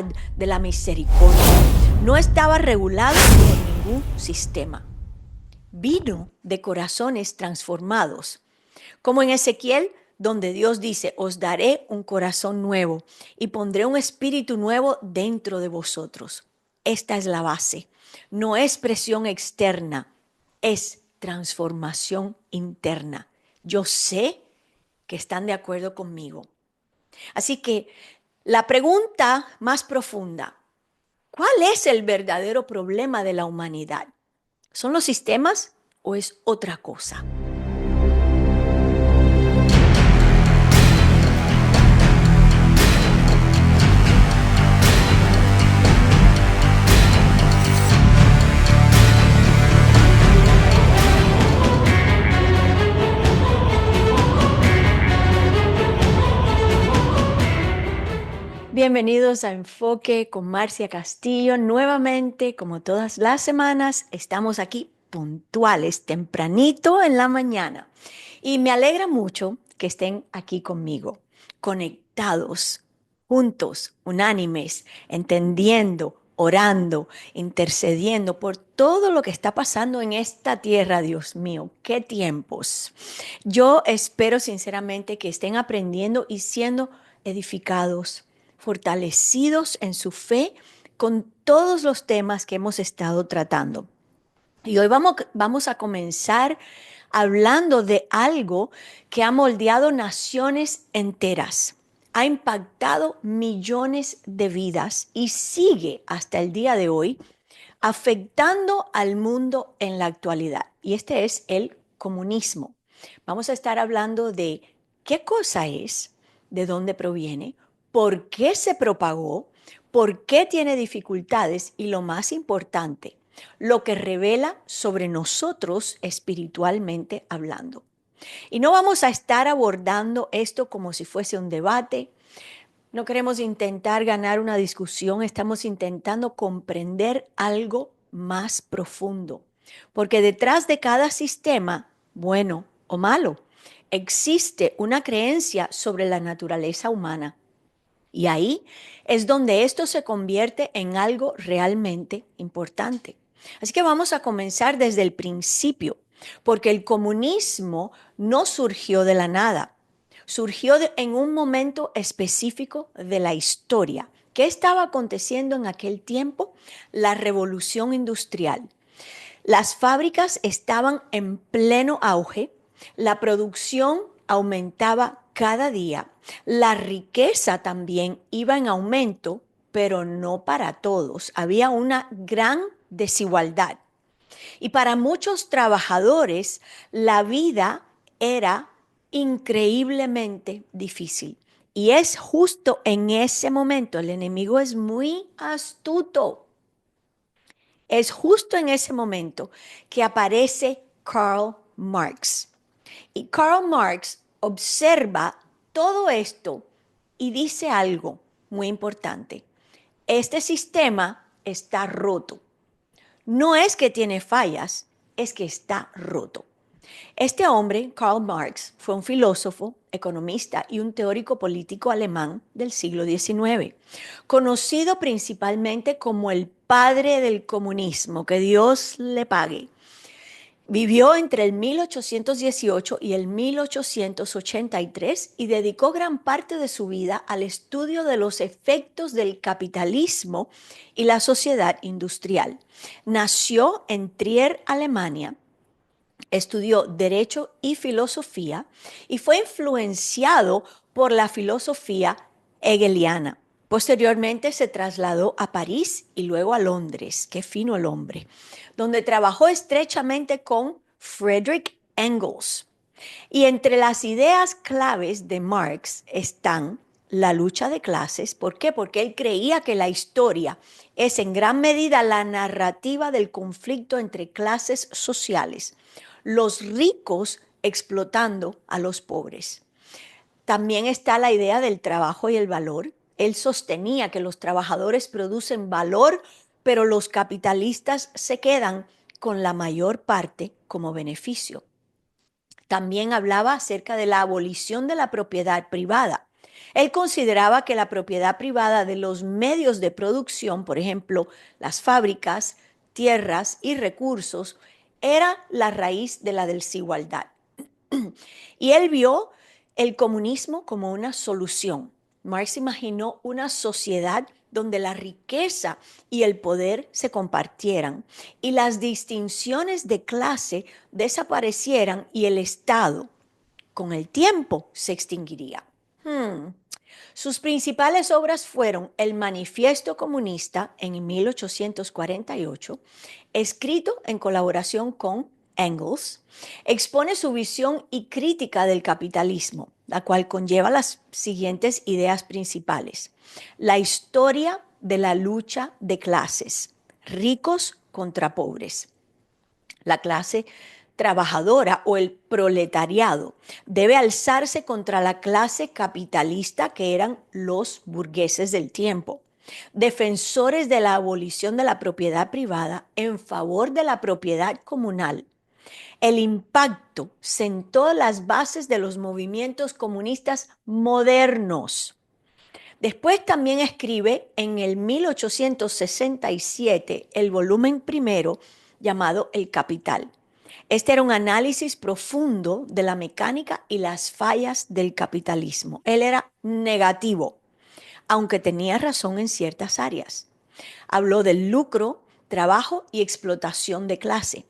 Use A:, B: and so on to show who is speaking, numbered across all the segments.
A: de la misericordia. No estaba regulado por ningún sistema. Vino de corazones transformados, como en Ezequiel, donde Dios dice: os daré un corazón nuevo y pondré un espíritu nuevo dentro de vosotros. Esta es la base. No es presión externa, es transformación interna. Yo sé que están de acuerdo conmigo. Así que la pregunta más profunda: ¿cuál es el verdadero problema de la humanidad? ¿Son los sistemas o es otra cosa? Bienvenidos a Enfoque con Marcia Castillo. Nuevamente, como todas las semanas, estamos aquí puntuales, tempranito en la mañana. Y me alegra mucho que estén aquí conmigo, conectados, juntos, unánimes, entendiendo, orando, intercediendo por todo lo que está pasando en esta tierra. Dios mío, qué tiempos. Yo espero sinceramente que estén aprendiendo y siendo edificados, fortalecidos en su fe con todos los temas que hemos estado tratando. Y hoy vamos a comenzar hablando de algo que ha moldeado naciones enteras, ha impactado millones de vidas y sigue hasta el día de hoy afectando al mundo en la actualidad. Y este es el comunismo. Vamos a estar hablando de qué cosa es, de dónde proviene, por qué se propagó, por qué tiene dificultades y lo más importante, lo que revela sobre nosotros espiritualmente hablando. Y no vamos a estar abordando esto como si fuese un debate. No queremos intentar ganar una discusión, estamos intentando comprender algo más profundo. Porque detrás de cada sistema, bueno o malo, existe una creencia sobre la naturaleza humana. Y ahí es donde esto se convierte en algo realmente importante. Así que vamos a comenzar desde el principio, porque el comunismo no surgió de la nada, surgió en un momento específico de la historia. ¿Qué estaba aconteciendo en aquel tiempo? La revolución industrial. Las fábricas estaban en pleno auge, la producción aumentaba cada día, la riqueza también iba en aumento, pero no para todos. Había una gran desigualdad. Y para muchos trabajadores, la vida era increíblemente difícil. Y es justo en ese momento, el enemigo es muy astuto. Es justo en ese momento que aparece Karl Marx. Y Karl Marx observa todo esto y dice algo muy importante. Este sistema está roto. No es que tiene fallas, es que está roto. Este hombre, Karl Marx, fue un filósofo, economista y un teórico político alemán del siglo XIX, conocido principalmente como el padre del comunismo, que Dios le pague. Vivió entre el 1818 y el 1883 y dedicó gran parte de su vida al estudio de los efectos del capitalismo y la sociedad industrial. Nació en Trier, Alemania. Estudió Derecho y Filosofía y fue influenciado por la filosofía hegeliana. Posteriormente se trasladó a París y luego a Londres, qué fino el hombre, donde trabajó estrechamente con Friedrich Engels. Y entre las ideas claves de Marx están la lucha de clases. ¿Por qué? Porque él creía que la historia es en gran medida la narrativa del conflicto entre clases sociales, los ricos explotando a los pobres. También está la idea del trabajo y el valor. Él sostenía que los trabajadores producen valor, pero los capitalistas se quedan con la mayor parte como beneficio. También hablaba acerca de la abolición de la propiedad privada. Él consideraba que la propiedad privada de los medios de producción, por ejemplo, las fábricas, tierras y recursos, era la raíz de la desigualdad. Y él vio el comunismo como una solución. Marx imaginó una sociedad donde la riqueza y el poder se compartieran y las distinciones de clase desaparecieran y el Estado, con el tiempo, se extinguiría. Sus principales obras fueron el Manifiesto Comunista en 1848, escrito en colaboración con Engels. Expone su visión y crítica del capitalismo, la cual conlleva las siguientes ideas principales. La historia de la lucha de clases, ricos contra pobres. La clase trabajadora o el proletariado debe alzarse contra la clase capitalista que eran los burgueses del tiempo, defensores de la abolición de la propiedad privada en favor de la propiedad comunal. El impacto sentó las bases de los movimientos comunistas modernos. Después también escribe en el 1867 el volumen primero llamado El Capital. Este era un análisis profundo de la mecánica y las fallas del capitalismo. Él era negativo, aunque tenía razón en ciertas áreas. Habló del lucro, trabajo y explotación de clase.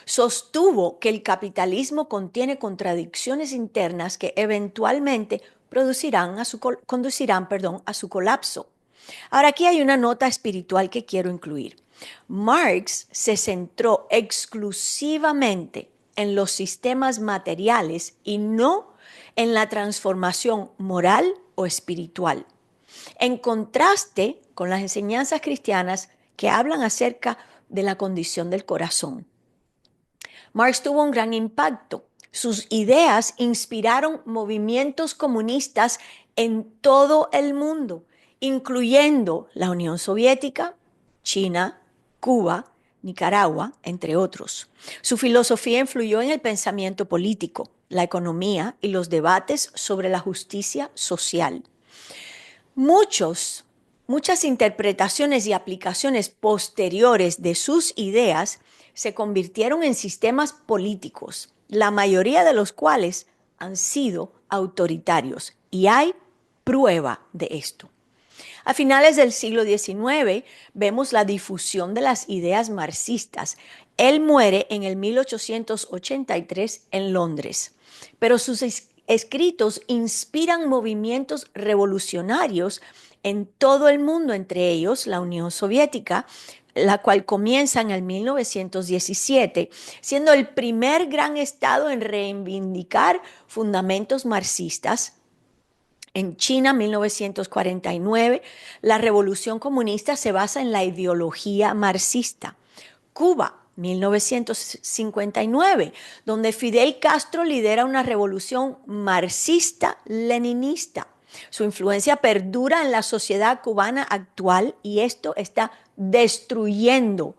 A: Sostuvo que el capitalismo contiene contradicciones internas que eventualmente conducirán a su colapso. Ahora aquí hay una nota espiritual que quiero incluir. Marx se centró exclusivamente en los sistemas materiales y no en la transformación moral o espiritual. En contraste con las enseñanzas cristianas que hablan acerca de la condición del corazón. Marx tuvo un gran impacto. Sus ideas inspiraron movimientos comunistas en todo el mundo, incluyendo la Unión Soviética, China, Cuba, Nicaragua, entre otros. Su filosofía influyó en el pensamiento político, la economía y los debates sobre la justicia social. Muchas interpretaciones y aplicaciones posteriores de sus ideas se convirtieron en sistemas políticos, la mayoría de los cuales han sido autoritarios. Y hay prueba de esto. A finales del siglo XIX vemos la difusión de las ideas marxistas. Él muere en el 1883 en Londres, pero sus escritos inspiran movimientos revolucionarios en todo el mundo, entre ellos la Unión Soviética, la cual comienza en el 1917, siendo el primer gran estado en reivindicar fundamentos marxistas. En China, 1949, la revolución comunista se basa en la ideología marxista. Cuba, 1959, donde Fidel Castro lidera una revolución marxista-leninista. Su influencia perdura en la sociedad cubana actual y esto está destruyendo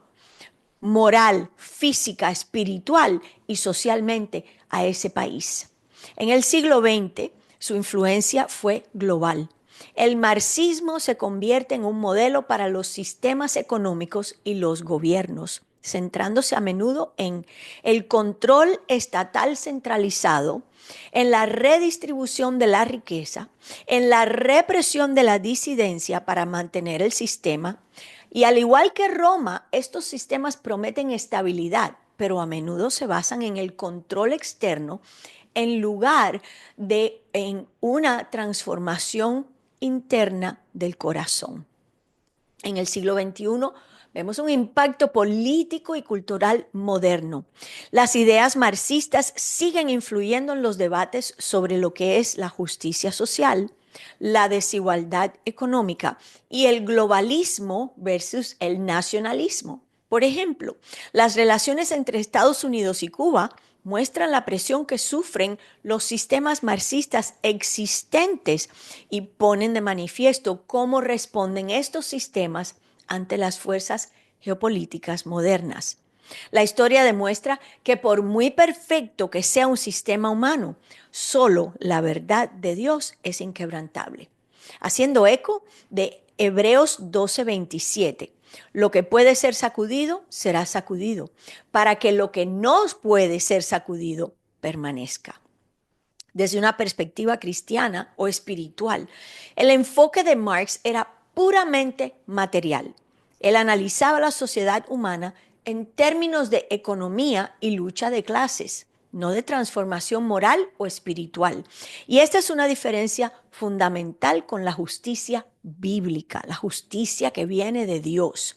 A: moral, física, espiritual y socialmente a ese país. En el siglo XX, su influencia fue global. El marxismo se convierte en un modelo para los sistemas económicos y los gobiernos, centrándose a menudo en el control estatal centralizado, en la redistribución de la riqueza, en la represión de la disidencia para mantener el sistema. Y al igual que Roma, estos sistemas prometen estabilidad, pero a menudo se basan en el control externo en lugar de en una transformación interna del corazón. En el siglo XXI vemos un impacto político y cultural moderno. Las ideas marxistas siguen influyendo en los debates sobre lo que es la justicia social, la desigualdad económica y el globalismo versus el nacionalismo. Por ejemplo, las relaciones entre Estados Unidos y Cuba muestran la presión que sufren los sistemas marxistas existentes y ponen de manifiesto cómo responden estos sistemas ante las fuerzas geopolíticas modernas. La historia demuestra que por muy perfecto que sea un sistema humano, solo la verdad de Dios es inquebrantable. Haciendo eco de Hebreos 12:27. Lo que puede ser sacudido, será sacudido, para que lo que no puede ser sacudido permanezca. Desde una perspectiva cristiana o espiritual, el enfoque de Marx era puramente material. Él analizaba la sociedad humana en términos de economía y lucha de clases, no de transformación moral o espiritual. Y esta es una diferencia fundamental con la justicia bíblica, la justicia que viene de Dios,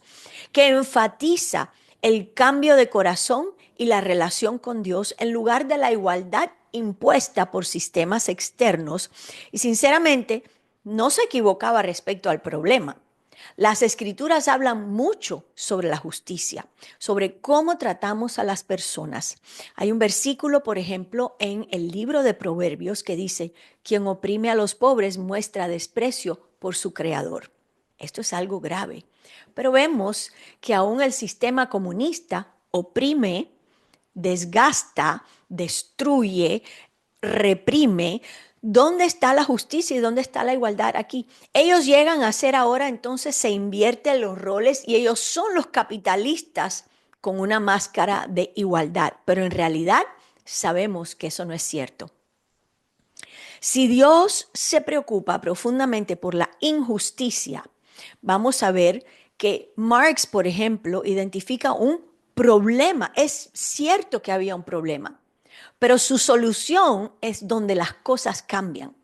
A: que enfatiza el cambio de corazón y la relación con Dios en lugar de la igualdad impuesta por sistemas externos. Y sinceramente, no se equivocaba respecto al problema. Las escrituras hablan mucho sobre la justicia, sobre cómo tratamos a las personas. Hay un versículo, por ejemplo, en el libro de Proverbios que dice, quien oprime a los pobres muestra desprecio por su creador. Esto es algo grave. Pero vemos que aún el sistema comunista oprime, desgasta, destruye, reprime. ¿Dónde está la justicia y dónde está la igualdad aquí? Ellos llegan a ser ahora, entonces se invierten los roles y ellos son los capitalistas con una máscara de igualdad, pero en realidad sabemos que eso no es cierto. Si Dios se preocupa profundamente por la injusticia, vamos a ver que Marx, por ejemplo, identifica un problema. Es cierto que había un problema, pero su solución es donde las cosas cambian.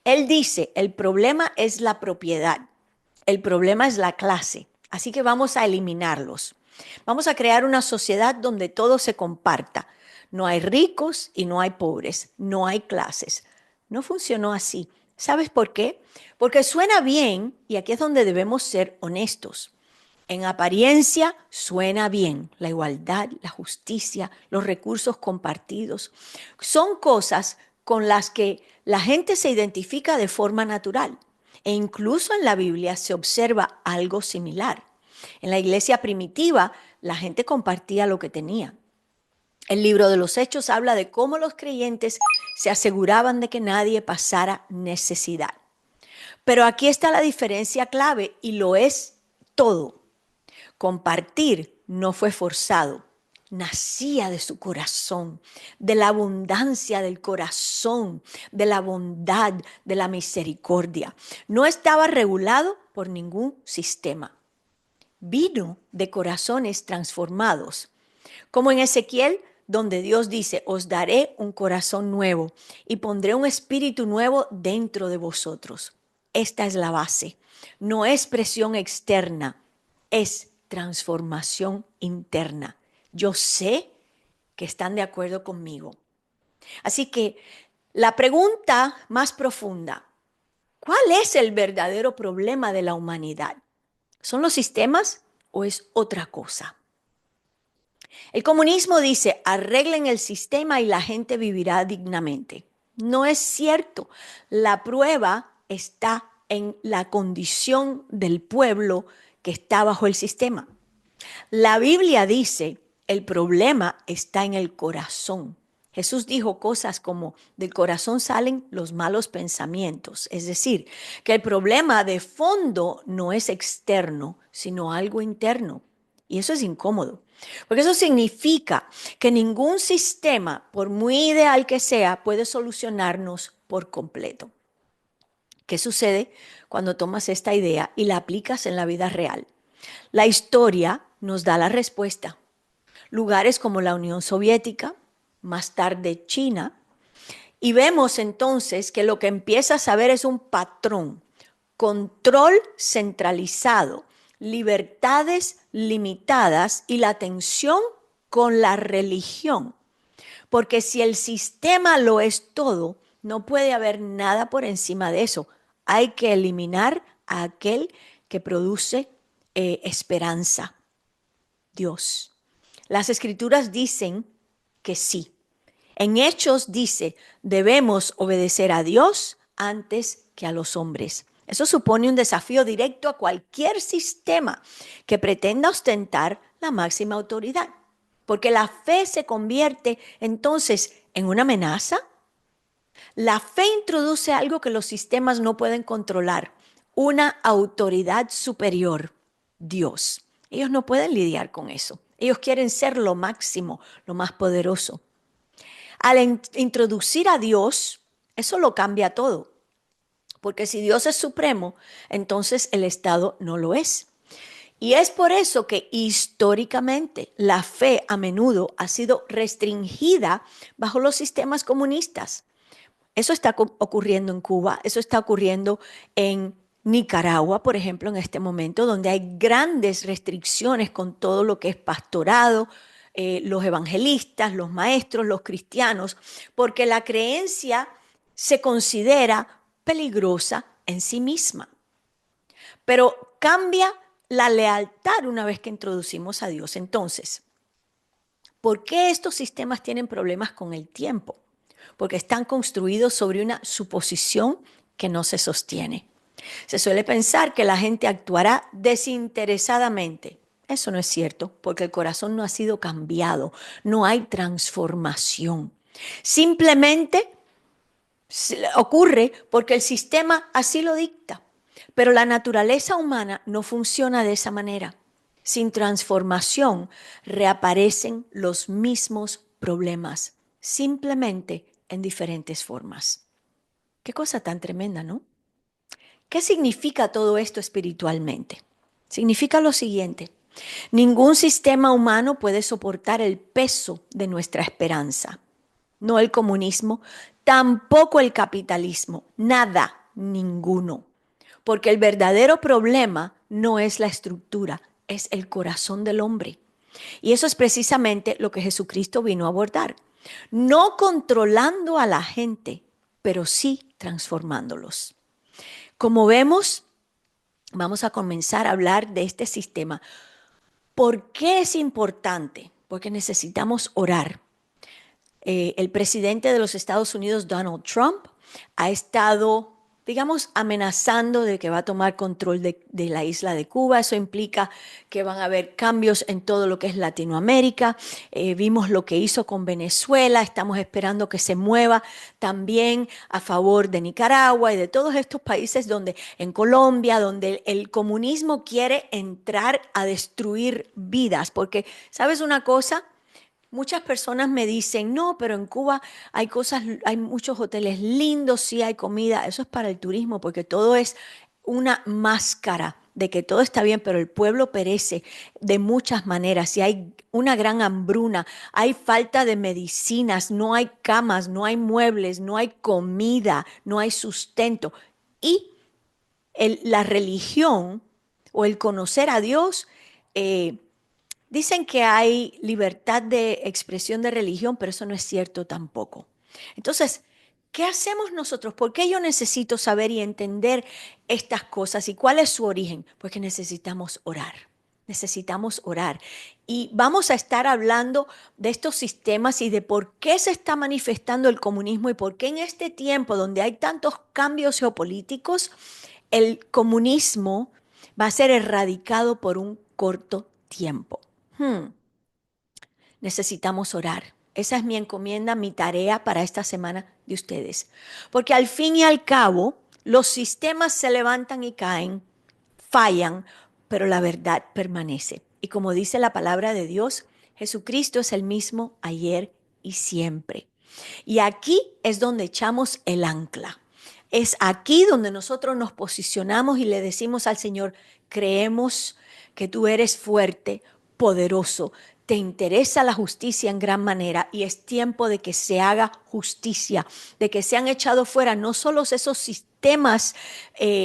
A: Él dice, el problema es la propiedad, el problema es la clase, así que vamos a eliminarlos. Vamos a crear una sociedad donde todo se comparta. No hay ricos y no hay pobres, no hay clases. No funcionó así. ¿Sabes por qué? Porque suena bien, y aquí es donde debemos ser honestos. En apariencia suena bien la igualdad, la justicia, los recursos compartidos. Son cosas con las que la gente se identifica de forma natural. E incluso en la Biblia se observa algo similar. En la iglesia primitiva, la gente compartía lo que tenía. El libro de los Hechos habla de cómo los creyentes se aseguraban de que nadie pasara necesidad. Pero aquí está la diferencia clave y lo es todo. Compartir no fue forzado, nacía de su corazón, de la abundancia del corazón, de la bondad, de la misericordia. No estaba regulado por ningún sistema. Vino de corazones transformados, como en Ezequiel, donde Dios dice, os daré un corazón nuevo y pondré un espíritu nuevo dentro de vosotros. Esta es la base. No es presión externa, es transformación interna. Yo sé que están de acuerdo conmigo. Así que la pregunta más profunda, ¿cuál es el verdadero problema de la humanidad? ¿Son los sistemas o es otra cosa? El comunismo dice, arreglen el sistema y la gente vivirá dignamente. No es cierto. La prueba está en la condición del pueblo que está bajo el sistema. La Biblia dice, el problema está en el corazón. Jesús dijo cosas como, del corazón salen los malos pensamientos. Es decir, que el problema de fondo no es externo, sino algo interno. Y eso es incómodo, porque eso significa que ningún sistema, por muy ideal que sea, puede solucionarnos por completo. ¿Qué sucede cuando tomas esta idea y la aplicas en la vida real? La historia nos da la respuesta. Lugares como la Unión Soviética, más tarde China, y vemos entonces que lo que empiezas a ver es un patrón, control centralizado, libertades limitadas y la tensión con la religión. Porque si el sistema lo es todo, no puede haber nada por encima de eso. Hay que eliminar a aquel que produce esperanza, Dios. Las escrituras dicen que sí. En Hechos dice, debemos obedecer a Dios antes que a los hombres. Eso supone un desafío directo a cualquier sistema que pretenda ostentar la máxima autoridad. porque la fe se convierte entonces en una amenaza. La fe introduce algo que los sistemas no pueden controlar, una autoridad superior, Dios. Ellos no pueden lidiar con eso. Ellos quieren ser lo máximo, lo más poderoso. Al introducir a Dios, eso lo cambia todo. Porque si Dios es supremo, entonces el Estado no lo es. Y es por eso que históricamente la fe a menudo ha sido restringida bajo los sistemas comunistas. Eso está ocurriendo en Cuba, eso está ocurriendo en Nicaragua, por ejemplo, en este momento, donde hay grandes restricciones con todo lo que es pastorado, los evangelistas, los maestros, los cristianos, porque la creencia se considera peligrosa en sí misma. Pero cambia la lealtad una vez que introducimos a Dios. Entonces, ¿por qué estos sistemas tienen problemas con el tiempo? Porque están construidos sobre una suposición que no se sostiene. Se suele pensar que la gente actuará desinteresadamente. Eso no es cierto, porque el corazón no ha sido cambiado, no hay transformación. Simplemente ocurre porque el sistema así lo dicta, pero la naturaleza humana no funciona de esa manera. Sin transformación reaparecen los mismos problemas, simplemente en diferentes formas. Qué cosa tan tremenda, ¿no? ¿Qué significa todo esto espiritualmente? Significa lo siguiente: ningún sistema humano puede soportar el peso de nuestra esperanza. No el comunismo, tampoco el capitalismo, nada, ninguno. Porque el verdadero problema no es la estructura, es el corazón del hombre. Y eso es precisamente lo que Jesucristo vino a abordar. No controlando a la gente, pero sí transformándolos. Como vemos, vamos a comenzar a hablar de este sistema. ¿Por qué es importante? Porque necesitamos orar. El presidente de los Estados Unidos, Donald Trump, ha estado, digamos, amenazando de que va a tomar control de la isla de Cuba. Eso implica que van a haber cambios en todo lo que es Latinoamérica. Vimos lo que hizo con Venezuela. Estamos esperando que se mueva también a favor de Nicaragua y de todos estos países donde, en Colombia, donde el comunismo quiere entrar a destruir vidas. Porque, ¿sabes una cosa? Muchas personas me dicen, no, pero en Cuba hay cosas, hay muchos hoteles lindos, sí hay comida. Eso es para el turismo, porque todo es una máscara de que todo está bien, pero el pueblo perece de muchas maneras. Y hay una gran hambruna, hay falta de medicinas, no hay camas, no hay muebles, no hay comida, no hay sustento. Y la religión o el conocer a Dios, dicen que hay libertad de expresión de religión, pero eso no es cierto tampoco. Entonces, ¿qué hacemos nosotros? ¿Por qué yo necesito saber y entender estas cosas? ¿Y cuál es su origen? Pues que necesitamos orar. Necesitamos orar. Y vamos a estar hablando de estos sistemas y de por qué se está manifestando el comunismo y por qué en este tiempo donde hay tantos cambios geopolíticos, el comunismo va a ser erradicado por un corto tiempo. Necesitamos orar. Esa es mi encomienda, mi tarea para esta semana de ustedes. Porque al fin y al cabo, los sistemas se levantan y caen, fallan, pero la verdad permanece. Y como dice la palabra de Dios, Jesucristo es el mismo ayer y siempre. Y aquí es donde echamos el ancla. Es aquí donde nosotros nos posicionamos y le decimos al Señor, creemos que tú eres fuerte, poderoso, te interesa la justicia en gran manera y es tiempo de que se haga justicia, de que sean echados fuera no solo esos sistemas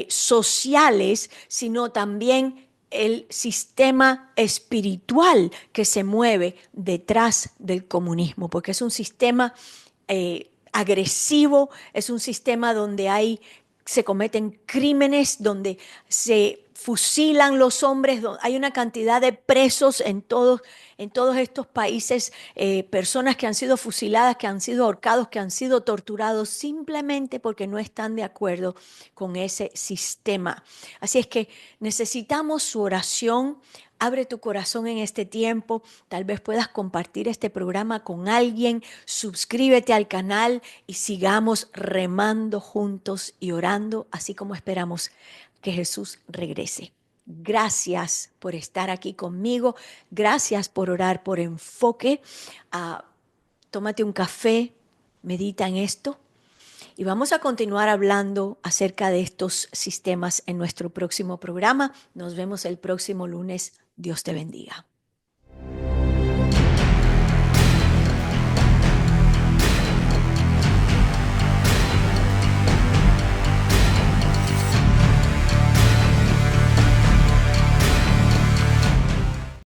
A: sociales, sino también el sistema espiritual que se mueve detrás del comunismo, porque es un sistema agresivo, es un sistema donde se cometen crímenes, donde se fusilan los hombres, hay una cantidad de presos en todos estos países, personas que han sido fusiladas, que han sido ahorcados, que han sido torturados simplemente porque no están de acuerdo con ese sistema. Así es que necesitamos su oración. Abre tu corazón en este tiempo. Tal vez puedas compartir este programa con alguien. Suscríbete al canal y sigamos remando juntos y orando, así como esperamos que Jesús regrese. Gracias por estar aquí conmigo. Gracias por orar por enfoque. Tómate un café, medita en esto. Y vamos a continuar hablando acerca de estos sistemas en nuestro próximo programa. Nos vemos el próximo lunes. Dios te bendiga.